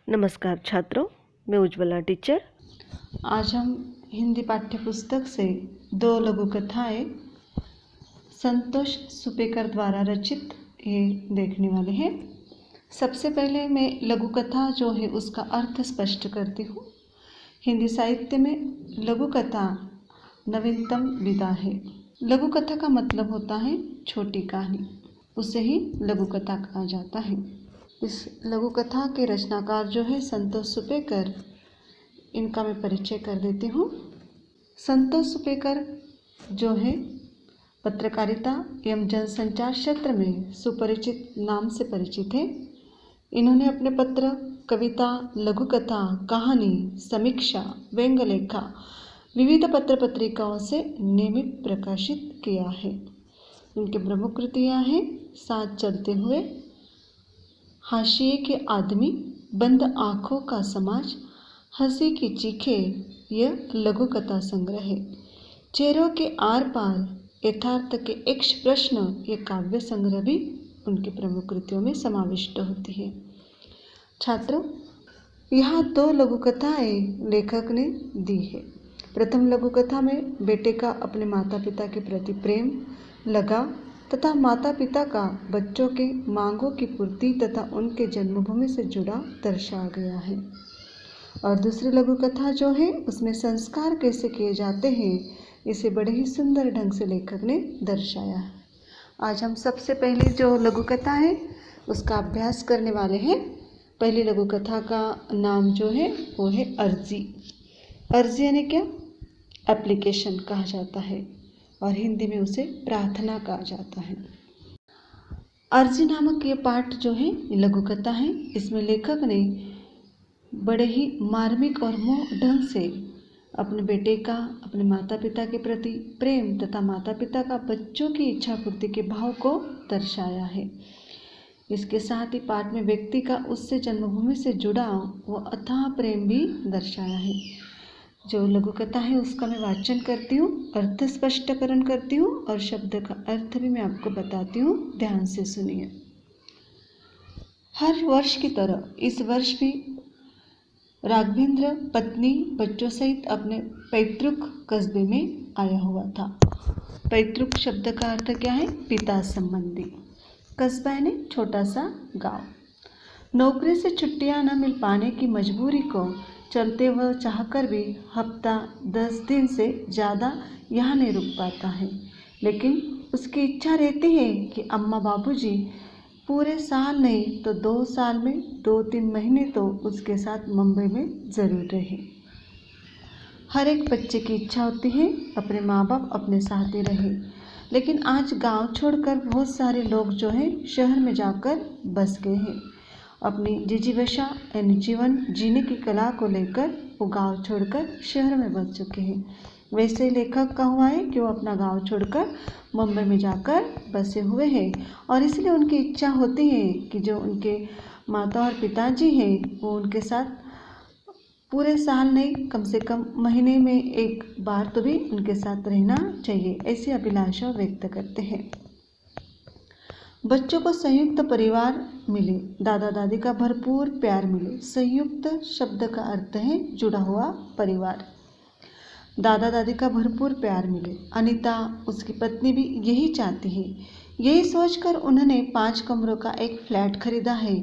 नमस्कार छात्रों, मैं उज्ज्वला टीचर। आज हम हिंदी पाठ्यपुस्तक से 2 लघु कथाएं संतोष सुपेकर द्वारा रचित ये देखने वाले हैं। सबसे पहले मैं लघु कथा जो है उसका अर्थ स्पष्ट करती हूँ। हिंदी साहित्य में लघु कथा नवीनतम विधा है। लघु कथा का मतलब होता है छोटी कहानी, उसे ही लघु कथा कहा जाता है। इस लघु कथा के रचनाकार जो है संतोष सुपेकर, इनका मैं परिचय कर देती हूँ। संतोष सुपेकर जो है पत्रकारिता एवं जनसंचार क्षेत्र में सुपरिचित नाम से परिचित है। इन्होंने अपने पत्र, कविता, लघु कथा, कहानी, समीक्षा, व्यंग्य लेखा विविध पत्र पत्रिकाओं से नियमित प्रकाशित किया है। इनकी प्रमुख कृतियाँ हैं साथ चलते हुए, हाशिए के आदमी, बंद आँखों का समाज, हंसी की चीखें, यह लघु कथा संग्रह है। चेहरों के आर पार, यथार्थ के एक प्रश्न, ये काव्य संग्रह भी उनकी प्रमुख कृतियों में समाविष्ट होती है। छात्रों, यहाँ 2 लघु कथाएं लेखक ने दी है। प्रथम लघु कथा में बेटे का अपने माता पिता के प्रति प्रेम, लगाव तथा माता पिता का बच्चों के मांगों की पूर्ति तथा उनके जन्मभूमि से जुड़ा दर्शाया गया है। और दूसरी लघु कथा जो है उसमें संस्कार कैसे किए जाते हैं, इसे बड़े ही सुंदर ढंग से लेखक ने दर्शाया है। आज हम सबसे पहले जो लघु कथा है उसका अभ्यास करने वाले हैं। पहली लघु कथा का नाम जो है वो है अर्जी। अर्जी यानी क्या? एप्लीकेशन कहा जाता है और हिंदी में उसे प्रार्थना कहा जाता है। अर्जी नामक ये पाठ जो है ये लघु कथा है। इसमें लेखक ने बड़े ही मार्मिक और मोह ढंग से अपने बेटे का अपने माता पिता के प्रति प्रेम तथा माता पिता का बच्चों की इच्छा पूर्ति के भाव को दर्शाया है। इसके साथ ही पाठ में व्यक्ति का उससे जन्मभूमि से जुड़ा वो अथाह प्रेम भी दर्शाया है। जो लघु कथा है उसका मैं वाचन करती हूँ, अर्थ स्पष्टीकरण करती हूँ और शब्द का अर्थ भी मैं आपको बताती हूँ। ध्यान से सुनिए। हर वर्ष की तरह इस वर्ष भी राघवेंद्र पत्नी बच्चों सहित अपने पैतृक कस्बे में आया हुआ था। पैतृक शब्द का अर्थ क्या है? पिता संबंधी। कस्बा यानी छोटा सा गांव। नौकरी से छुट्टियां न मिल पाने की मजबूरी को चलते वह चाहकर भी हफ्ता 10 दिन से ज़्यादा यहाँ नहीं रुक पाता है, लेकिन उसकी इच्छा रहती है कि अम्मा बाबूजी पूरे साल नहीं तो 2 साल में 2-3 महीने तो उसके साथ मुंबई में ज़रूर रहे। हर एक बच्चे की इच्छा होती है अपने माँ बाप अपने साथ ही रहे, लेकिन आज गांव छोड़कर बहुत सारे लोग जो हैं शहर में जाकर बस गए हैं। अपनी जिजीविका यानी जीवन जीने की कला को लेकर वो गांव छोड़कर शहर में बस चुके हैं। वैसे लेखक का हुआ है कि वो अपना गांव छोड़कर मुंबई में जाकर बसे हुए हैं और इसलिए उनकी इच्छा होती है कि जो उनके माता और पिताजी हैं वो उनके साथ पूरे साल नहीं कम से कम महीने में एक बार तो भी उनके साथ रहना चाहिए, ऐसी अभिलाषा व्यक्त करते हैं। बच्चों को संयुक्त परिवार मिले, दादा दादी का भरपूर प्यार मिले। संयुक्त शब्द का अर्थ है जुड़ा हुआ परिवार। दादा दादी का भरपूर प्यार मिले। अनीता उसकी पत्नी भी यही चाहती है। यही सोचकर उन्होंने 5 कमरों का एक फ्लैट खरीदा है,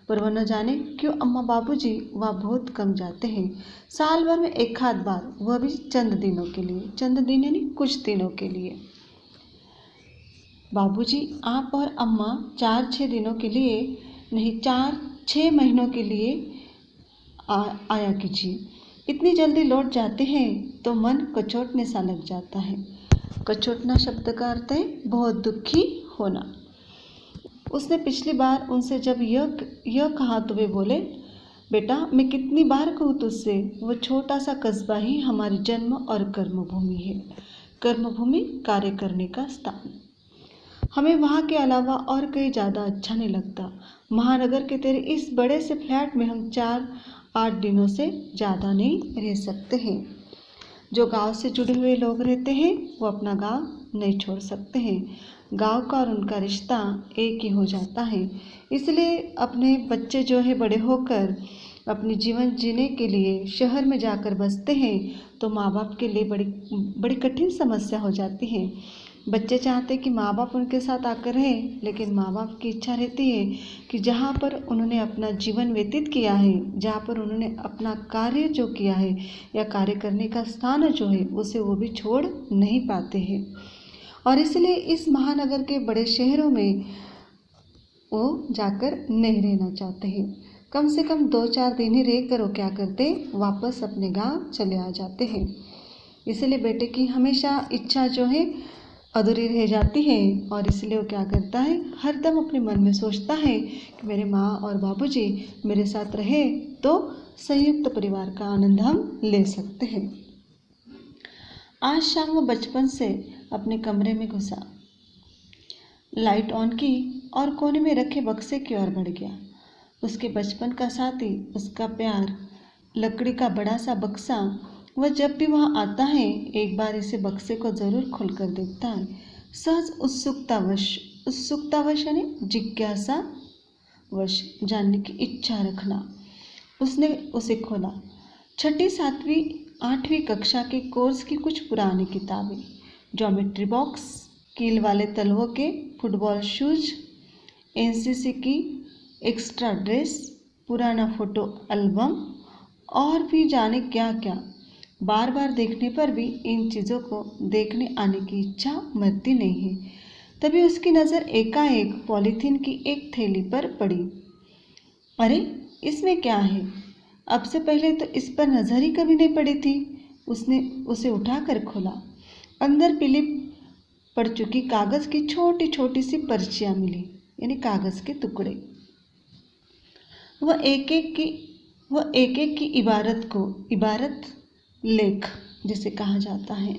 पर वह न जाने क्यों अम्मा बाबूजी वह बहुत कम जाते हैं। साल भर में एक आध बार, वह भी चंद दिनों के लिए। चंद दिन यानी कुछ दिनों के लिए। बाबूजी आप और अम्मा 4-6 दिनों के लिए नहीं 4-6 महीनों के लिए आया कीजिए। इतनी जल्दी लौट जाते हैं तो मन कचोटने सा लग जाता है। कचोटना शब्द का अर्थ है बहुत दुखी होना। उसने पिछली बार उनसे जब यह कहा तो वे बोले, बेटा मैं कितनी बार कहूँ तुझसे, वो छोटा सा कस्बा ही हमारी जन्म और कर्मभूमि है। कर्मभूमि कार्य करने का स्थान। हमें वहाँ के अलावा और कहीं ज़्यादा अच्छा नहीं लगता। महानगर के तेरे इस बड़े से फ्लैट में हम 4-8 दिनों से ज़्यादा नहीं रह सकते हैं। जो गांव से जुड़े हुए लोग रहते हैं वो अपना गांव नहीं छोड़ सकते हैं। गांव का और उनका रिश्ता एक ही हो जाता है। इसलिए अपने बच्चे जो है बड़े होकर अपनी जीवन जीने के लिए शहर में जाकर बसते हैं तो माँ बाप के लिए बड़ी बड़ी कठिन समस्या हो जाती है। बच्चे चाहते हैं कि माँ बाप उनके साथ आकर रहें, लेकिन माँ बाप की इच्छा रहती है कि जहाँ पर उन्होंने अपना जीवन व्यतीत किया है, जहाँ पर उन्होंने अपना कार्य जो किया है या कार्य करने का स्थान जो है उसे वो भी छोड़ नहीं पाते हैं। और इसलिए इस महानगर के बड़े शहरों में वो जाकर नहीं रहना चाहते हैं। कम से कम 2-4 दिन ही रहकर वो क्या करते, वापस अपने गांव चले आ जाते हैं। इसलिए बेटे की हमेशा इच्छा जो है अधूरी रह जाती है और इसलिए वो क्या करता है, हरदम अपने मन में सोचता है कि मेरे माँ और बाबूजी मेरे साथ रहे तो संयुक्त परिवार का आनंद हम ले सकते हैं। आज शाम वो बचपन से अपने कमरे में घुसा, लाइट ऑन की और कोने में रखे बक्से की ओर बढ़ गया। उसके बचपन का साथी, उसका प्यार, लकड़ी का बड़ा सा बक्सा, वह जब भी वहाँ आता है एक बार इसे बक्से को ज़रूर खोलकर देखता है। सहज उत्सुकतावश यानी जिज्ञासावश जानने की इच्छा रखना, उसने उसे खोला। 6ठी 7वीं 8वीं कक्षा के कोर्स की कुछ पुरानी किताबें, ज्योमेट्री बॉक्स, कील वाले तलवों के फुटबॉल शूज, एनसीसी की एक्स्ट्रा ड्रेस, पुराना फोटो एल्बम और भी जाने क्या क्या। बार बार देखने पर भी इन चीज़ों को देखने आने की इच्छा मरती नहीं है। तभी उसकी नज़र एकाएक पॉलीथीन की एक थैली पर पड़ी। अरे, इसमें क्या है? अब से पहले तो इस पर नज़र ही कभी नहीं पड़ी थी। उसने उसे उठाकर खोला। अंदर पीली पड़ चुकी कागज़ की छोटी छोटी सी पर्चियाँ मिली, यानी कागज़ के टुकड़े। वह एक एक की इबारत लेख जिसे कहा जाता है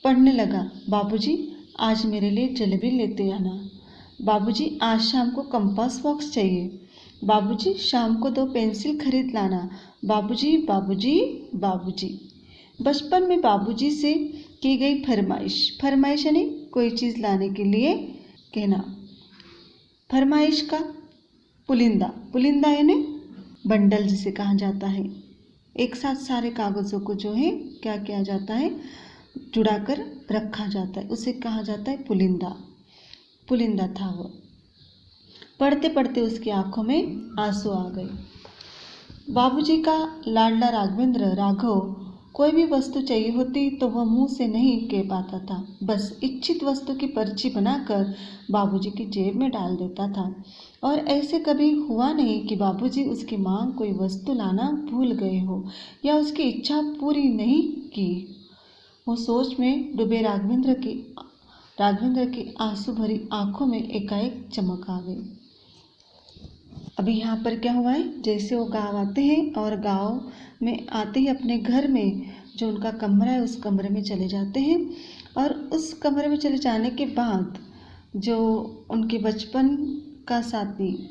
पढ़ने लगा। बाबूजी, आज मेरे लिए जलेबी लेते आना। बाबूजी, आज शाम को कंपास बॉक्स चाहिए। बाबूजी, शाम को 2 पेंसिल खरीद लाना। बाबूजी बाबूजी बाबूजी। बचपन में बाबूजी से की गई फरमाइश यानी कोई चीज़ लाने के लिए कहना। फरमाइश का पुलिंदा यानी बंडल जिसे कहा जाता है। एक साथ सारे कागज़ों को जो है क्या किया जाता है, जुड़ाकर रखा जाता है, उसे कहा जाता है पुलिंदा था वो। पढ़ते पढ़ते उसकी आंखों में आंसू आ गए। बाबूजी का लाडला राघव कोई भी वस्तु चाहिए होती तो वह मुंह से नहीं कह पाता था, बस इच्छित वस्तु की पर्ची बनाकर बाबूजी की जेब में डाल देता था। और ऐसे कभी हुआ नहीं कि बाबूजी उसकी मांग कोई वस्तु लाना भूल गए हो या उसकी इच्छा पूरी नहीं की। वो सोच में डूबे राघवेंद्र की आंसू भरी आंखों में एकाएक चमक आ गई। अभी यहाँ पर क्या हुआ है, जैसे वो गाँव आते हैं और गाँव में आते ही अपने घर में जो उनका कमरा है उस कमरे में चले जाते हैं और उस कमरे में चले जाने के बाद जो उनके बचपन का साथी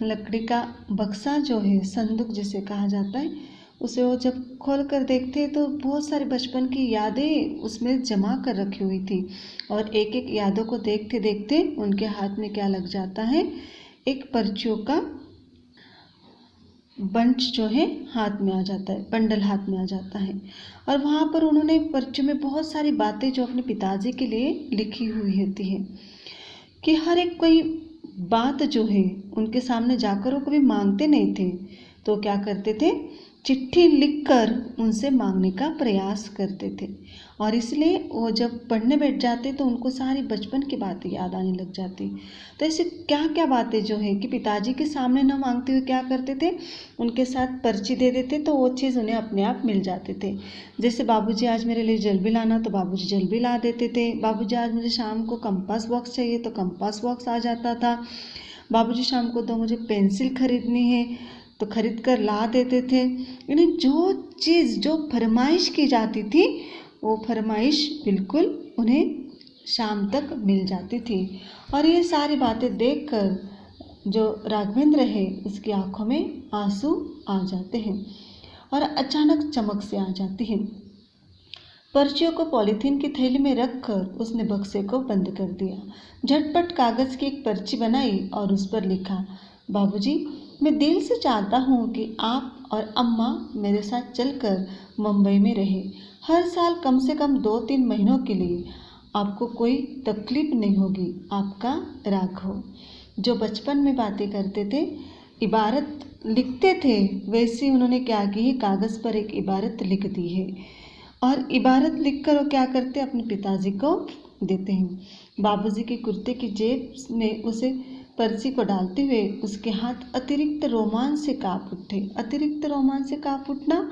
लकड़ी का बक्सा जो है, संदूक जिसे कहा जाता है, उसे वो जब खोल कर देखते तो बहुत सारी बचपन की यादें उसमें जमा कर रखी हुई थी। और एक एक यादों को देखते देखते उनके हाथ में क्या लग जाता है, एक पर्चियों का बंच जो है हाथ में आ जाता है, बंडल हाथ में आ जाता है। और वहाँ पर उन्होंने पर्चियों में बहुत सारी बातें जो अपने पिताजी के लिए लिखी हुई होती है कि हर एक कोई बात जो है उनके सामने जाकर वो कभी मांगते नहीं थे, तो क्या करते थे, चिट्ठी लिखकर उनसे मांगने का प्रयास करते थे। और इसलिए वो जब पढ़ने बैठ जाते तो उनको सारी बचपन की बातें याद आने लग जाती। तो ऐसे क्या क्या बातें जो है कि पिताजी के सामने न मांगते हुए क्या करते थे, उनके साथ पर्ची दे देते तो वो चीज़ उन्हें अपने आप मिल जाते थे। जैसे बाबूजी आज मेरे लिए जलेबी लाना, तो बाबूजी जलेबी ला देते थे। बाबूजी आज मुझे शाम को कंपास बॉक्स चाहिए तो कंपास बॉक्स आ जाता था। बाबूजी शाम को तो मुझे पेंसिल खरीदनी है तो खरीद कर ला देते थे। यानी जो चीज़ जो फरमाइश की जाती थी वो फरमाइश बिल्कुल उन्हें शाम तक मिल जाती थी। और ये सारी बातें देखकर जो राघवेंद्र है उसकी आंखों में आंसू आ जाते हैं और अचानक चमक से आ जाती है। पर्चियों को पॉलीथीन की थैली में रखकर उसने बक्से को बंद कर दिया। झटपट कागज़ की एक पर्ची बनाई और उस पर लिखा, बाबूजी मैं दिल से चाहता हूँ कि आप और अम्मा मेरे साथ चलकर मुंबई में रहे। हर साल कम से कम 2-3 महीनों के लिए। आपको कोई तकलीफ नहीं होगी। आपका राघव। जो बचपन में बातें करते थे, इबारत लिखते थे, वैसे उन्होंने क्या की है, कागज़ पर एक इबारत लिख दी है। और इबारत लिखकर वो क्या करते हैं, अपने पिताजी को देते हैं। बाबूजी के कुर्ते की जेब में उसे पर्ची को डालते हुए उसके हाथ अतिरिक्त रोमांच से काँप उठे। अतिरिक्त रोमांच से काँप उठना,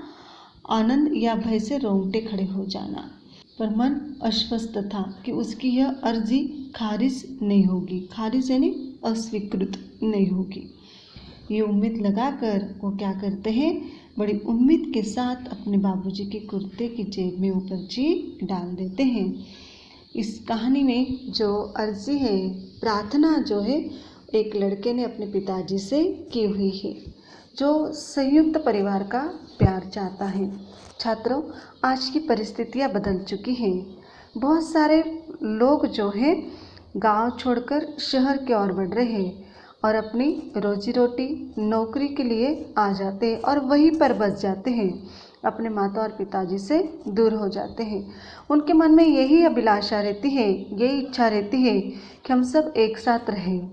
आनंद या भय से रोंगटे खड़े हो जाना। पर मन आश्वस्त था कि उसकी यह अर्जी खारिज नहीं होगी। खारिज यानी अस्वीकृत नहीं होगी। ये उम्मीद लगाकर वो क्या करते हैं, बड़ी उम्मीद के साथ अपने बाबूजी के कुर्ते की जेब में वो पर्ची डाल देते हैं। इस कहानी में जो अर्जी है, प्रार्थना जो है, एक लड़के ने अपने पिताजी से की हुई है, जो संयुक्त परिवार का प्यार चाहता है। छात्रों, आज की परिस्थितियाँ बदल चुकी हैं। बहुत सारे लोग जो हैं गांव छोड़कर शहर की ओर बढ़ रहे हैं और अपनी रोजी रोटी नौकरी के लिए आ जाते हैं और वहीं पर बस जाते हैं। अपने माता और पिताजी से दूर हो जाते हैं। उनके मन में यही अभिलाषा रहती है, यही इच्छा रहती है कि हम सब एक साथ रहें।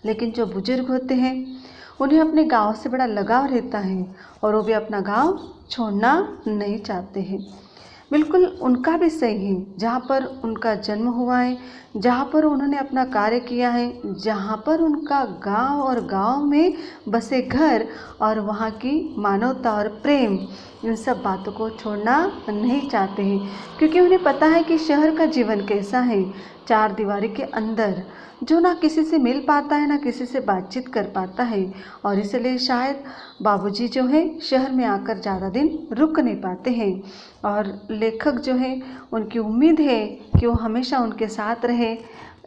लेकिन जो बुजुर्ग होते हैं उन्हें अपने गांव से बड़ा लगाव रहता है और वो भी अपना गांव छोड़ना नहीं चाहते हैं। बिल्कुल उनका भी सही है। जहाँ पर उनका जन्म हुआ है, जहाँ पर उन्होंने अपना कार्य किया है, जहाँ पर उनका गांव और गांव में बसे घर और वहाँ की मानवता और प्रेम, इन सब बातों को छोड़ना नहीं चाहते हैं। क्योंकि उन्हें पता है कि शहर का जीवन कैसा है, चार दीवारी के अंदर, जो ना किसी से मिल पाता है, ना किसी से बातचीत कर पाता है। और इसलिए शायद बाबूजी जो है शहर में आकर ज़्यादा दिन रुक नहीं पाते हैं। और लेखक जो है, उनकी उम्मीद है कि वो हमेशा उनके साथ रहे,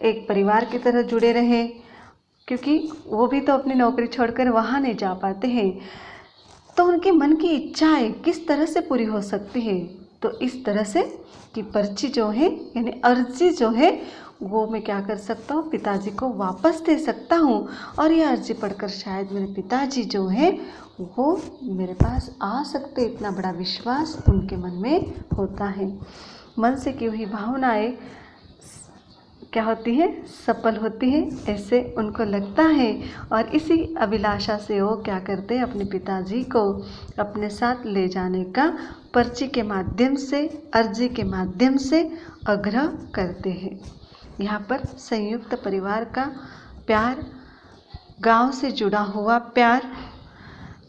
एक परिवार की तरह जुड़े रहे, क्योंकि वो भी तो अपनी नौकरी छोड़कर वहाँ नहीं जा पाते हैं। तो उनके मन की इच्छाएं किस तरह से पूरी हो सकती है? तो इस तरह से कि पर्ची जो है, यानी अर्जी जो है, वो मैं क्या कर सकता हूँ, पिताजी को वापस दे सकता हूँ। और ये अर्जी पढ़कर शायद मेरे पिताजी जो है वो मेरे पास आ सकते, इतना बड़ा विश्वास उनके मन में होता है। मन से की हुई भावनाएं क्या होती है, सफल होती है, ऐसे उनको लगता है। और इसी अभिलाषा से वो क्या करते हैं, अपने पिताजी को अपने साथ ले जाने का पर्ची के माध्यम से, अर्जी के माध्यम से आग्रह करते हैं। यहाँ पर संयुक्त परिवार का प्यार, गांव से जुड़ा हुआ प्यार,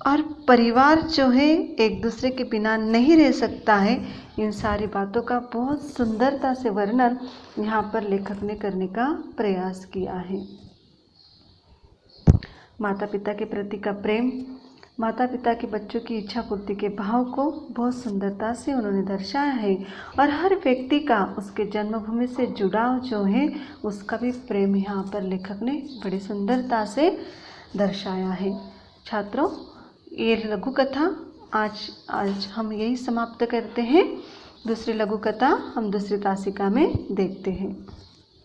और परिवार जो है एक दूसरे के बिना नहीं रह सकता है, इन सारी बातों का बहुत सुंदरता से वर्णन यहाँ पर लेखक ने करने का प्रयास किया है। माता पिता के प्रति का प्रेम, माता पिता के बच्चों की इच्छा पूर्ति के भाव को बहुत सुंदरता से उन्होंने दर्शाया है। और हर व्यक्ति का उसके जन्मभूमि से जुड़ाव जो है, उसका भी प्रेम यहाँ पर लेखक ने बड़ी सुंदरता से दर्शाया है। छात्रों, ये लघु कथा आज हम यही समाप्त करते हैं। दूसरी लघु कथा हम दूसरी तासिका में देखते हैं।